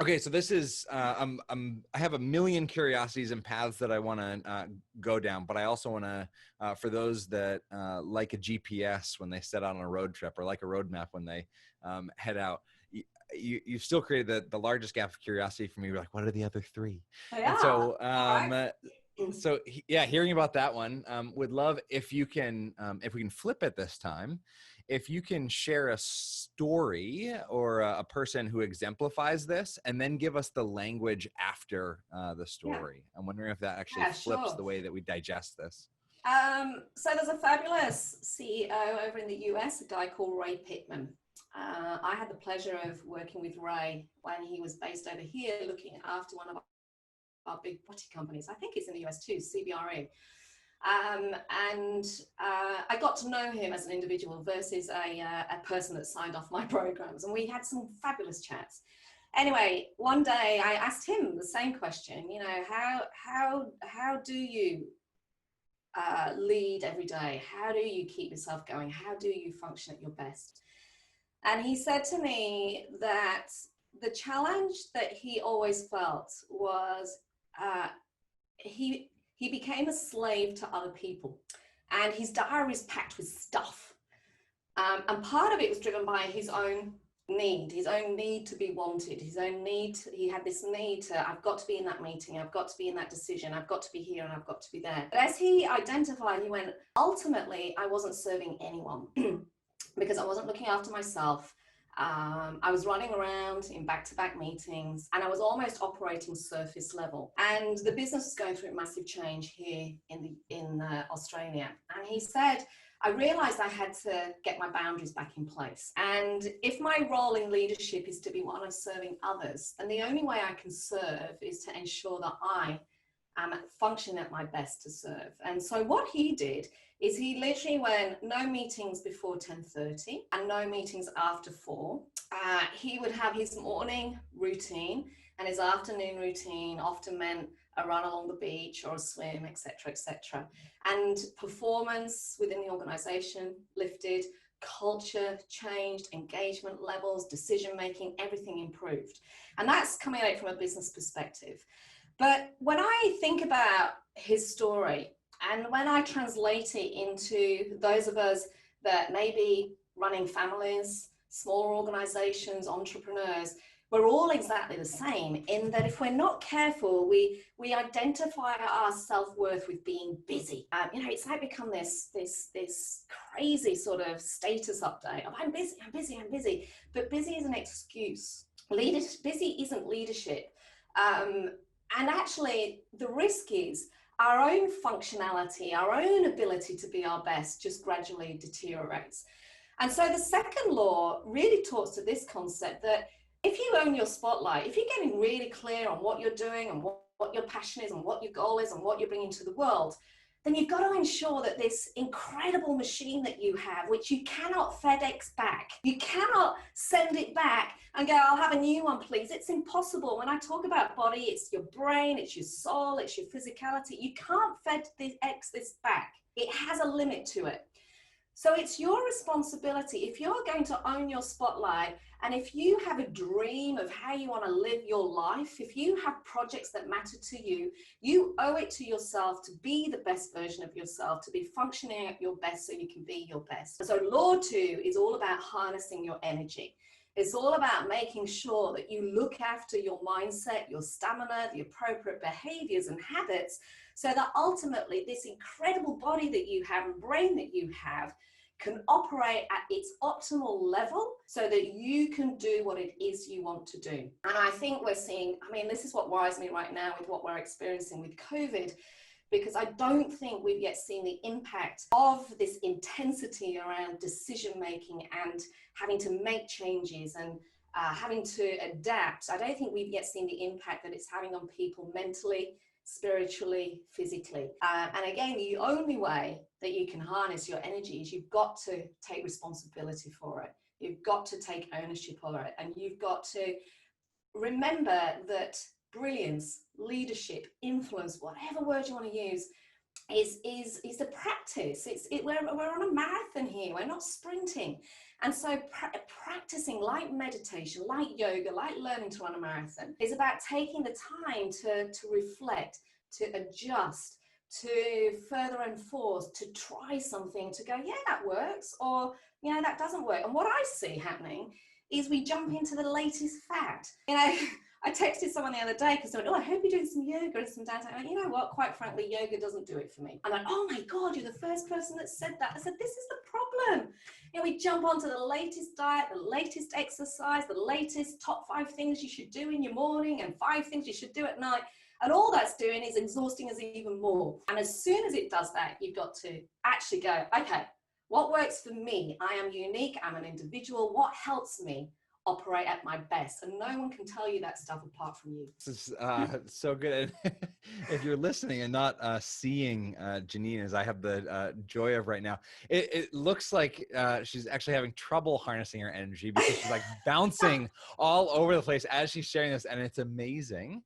Okay, so this is I have a million curiosities and paths that I want to go down, but I also want to for those that like a GPS when they set out on a road trip, or like a roadmap when they head out. You've still created the largest gap of curiosity for me. You're like, what are the other three? And Yeah. so All yeah, hearing about that one, would love if we can flip it this time, if you can share a story or a person who exemplifies this, and then give us the language after the Yeah. story. I'm wondering if that actually Yeah, flips sure. the way that we digest this. So there's a fabulous CEO over in the US, a guy called Ray Pittman. I had the pleasure of working with Ray when he was based over here looking after one of our big property companies. I think it's in the US too, CBRE. And I got to know him as an individual versus a person that signed off my programs. And we had some fabulous chats. Anyway, one day I asked him the same question, you know, how do you lead every day? How do you keep yourself going? How do you function at your best? And he said to me that the challenge that he always felt was he became a slave to other people, and his diary is packed with stuff. And part of it was driven by his own need to be wanted, his own need. He had this need to, I've got to be in that meeting, I've got to be in that decision, I've got to be here and I've got to be there. But as he identified, he went, ultimately, I wasn't serving anyone because I wasn't looking after myself. I was running around in back-to-back meetings, and I was almost operating surface level. And the business was going through a massive change here in Australia. And he said, I realized I had to get my boundaries back in place. And if my role in leadership is to be one of serving others, then the only way I can serve is to ensure that I am functioning at my best to serve. And so what he did is he literally went, no meetings before 10:30 and no meetings after 4. He would have his morning routine, and his afternoon routine often meant a run along the beach or a swim, etc., etc. And performance within the organization lifted, culture changed, engagement levels, decision making, everything improved. And that's coming out from a business perspective. But when I think about his story, and when I translate it into those of us that may be running families, smaller organizations, entrepreneurs, we're all exactly the same in that if we're not careful, we identify our self-worth with being busy. You know, it's like become this crazy sort of status update of I'm busy, I'm busy, I'm busy. But busy is an excuse. Busy isn't leadership. And actually, the risk is our own functionality, our own ability to be our best just gradually deteriorates. And so the second law really talks to this concept that if you own your spotlight, if you're getting really clear on what you're doing and what your passion is and what your goal is and what you're bringing to the world, then you've got to ensure that this incredible machine that you have, which you cannot FedEx back, you cannot send it back and go, I'll have a new one, please. It's impossible. When I talk about body, it's your brain, it's your soul, it's your physicality. You can't FedEx this back. It has a limit to it. So it's your responsibility. If you're going to own your spotlight, and if you have a dream of how you want to live your life, if you have projects that matter to you, you owe it to yourself to be the best version of yourself, to be functioning at your best so you can be your best. So law 2 is all about harnessing your energy. It's all about making sure that you look after your mindset, your stamina, the appropriate behaviors and habits, so that ultimately this incredible body that you have and brain that you have can operate at its optimal level so that you can do what it is you want to do. And I think we're seeing, I mean, this is what worries me right now with what we're experiencing with COVID, because I don't think we've yet seen the impact of this intensity around decision-making and having to make changes and having to adapt. I don't think we've yet seen the impact that it's having on people mentally, spiritually, physically. And again, the only way that you can harness your energy is you've got to take responsibility for it. You've got to take ownership of it. And you've got to remember that brilliance, leadership, influence, whatever word you want to use, is the practice. We're on a marathon here. We're not sprinting. And so practicing, like meditation, like yoga, like learning to run a marathon, is about taking the time to reflect, to adjust, to further enforce, to try something, to go, yeah, that works, or, you know, that doesn't work. And what I see happening is we jump into the latest fad. You know, I texted someone the other day because they went, oh, I hope you're doing some yoga and some dance. I went, you know what, quite frankly, yoga doesn't do it for me. I'm like, oh my God, you're the first person that said that. I said, this is the problem. You know, we jump onto the latest diet, the latest exercise, the latest top 5 things you should do in your morning and 5 things you should do at night. And all that's doing is exhausting us even more. And as soon as it does that, you've got to actually go, okay, what works for me? I am unique, I'm an individual. What helps me operate at my best? And no one can tell you that stuff apart from you. This is so good. If you're listening and not seeing Janine, as I have the joy of right now, it looks like she's actually having trouble harnessing her energy because she's like bouncing all over the place as she's sharing this, and it's amazing.